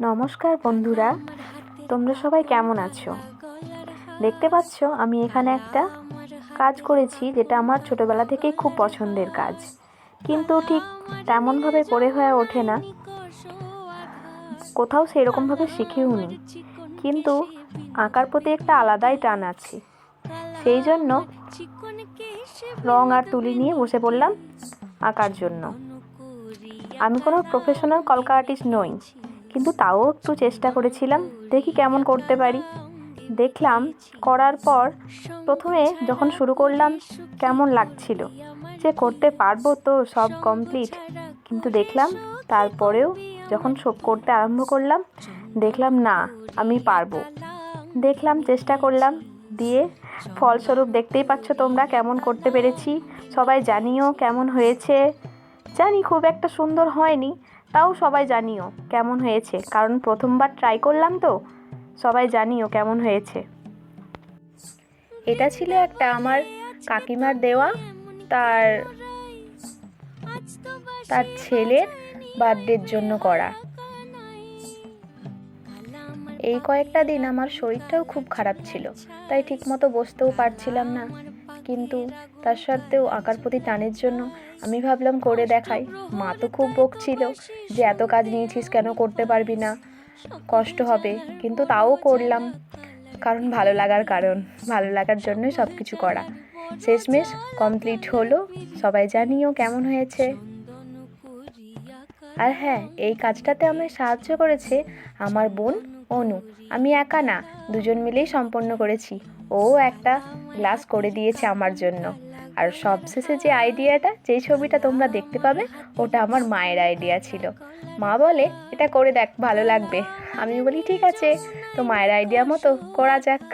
নমস্কার বন্ধুরা, তোমরা সবাই কেমন আছো? দেখতে পাচ্ছ আমি এখানে একটা কাজ করেছি যেটা আমার ছোটবেলা থেকেই খুব পছন্দের কাজ, কিন্তু ঠিক তেমনভাবে করে হয়ে ওঠে না, কোথাও সেরকমভাবে শিখেও নি। কিন্তু আঁকার প্রতি একটা আলাদাই টান আছে, সেই জন্য রং আর তুলি নিয়ে বসে পড়লাম আঁকার জন্য। আমি কোনো প্রফেশনাল কলকা আর্টিস্ট নই, কিন্তু তাও একটু চেষ্টা করেছিলাম, দেখি কেমন করতে পারি। দেখলাম করার পর প্রথমে যখন শুরু করলাম কেমন লাগছিল, যে করতে পারবো তো, সব কমপ্লিট। কিন্তু দেখলাম তারপরেও যখন সব করতে আরম্ভ করলাম, দেখলাম না, আমি পারবো। দেখলাম, চেষ্টা করলাম, দিয়ে ফলস্বরূপ দেখতেই পাচ্ছ তোমরা কেমন করতে পেরেছি। সবাই জানিও কেমন হয়েছে। জানি খুব একটা সুন্দর হয়নি, তাও সবাই জানিও কেমন হয়েছে, কারণ প্রথমবার ট্রাই করলাম তো। সবাই জানিও কেমন হয়েছে। এটা ছিল একটা আমার কাকিমার দেওয়া তার ছেলের বার্থডের জন্য করা। এই কয়েকটা দিন আমার শরীরটাও খুব খারাপ ছিল, তাই ঠিকমতো বসতেও পারছিলাম না, কিন্তু তার সত্ত্বেও আঁকার প্রতি টানের জন্য আমি ভাবলাম করে দেখাই। মা তো খুব বকছিল যে এত কাজ নিয়েছিস কেন, করতে পারবি না, কষ্ট হবে, কিন্তু তাও করলাম, কারণ ভালো লাগার জন্যই সব কিছু করা। শেষমেশ কমপ্লিট হলো। সবাই জানিও কেমন হয়েছে। আর হ্যাঁ, এই কাজটাতে আমায় সাহায্য করেছে আমার বোন অনু। আমি একা না, দুজন মিলেই সম্পন্ন করেছি। ও একটা গ্লাস করে দিয়েছে আমার জন্য। আর সবশেষে যে আইডিয়াটা, যেই ছবিটা তোমরা দেখতে পাবে, ওটা আমার মায়ের আইডিয়া ছিল। মা বলে এটা করে দেখ, ভালো লাগবে। আমি বলি ঠিক আছে, তো মায়ের আইডিয়া মতো করা যাক।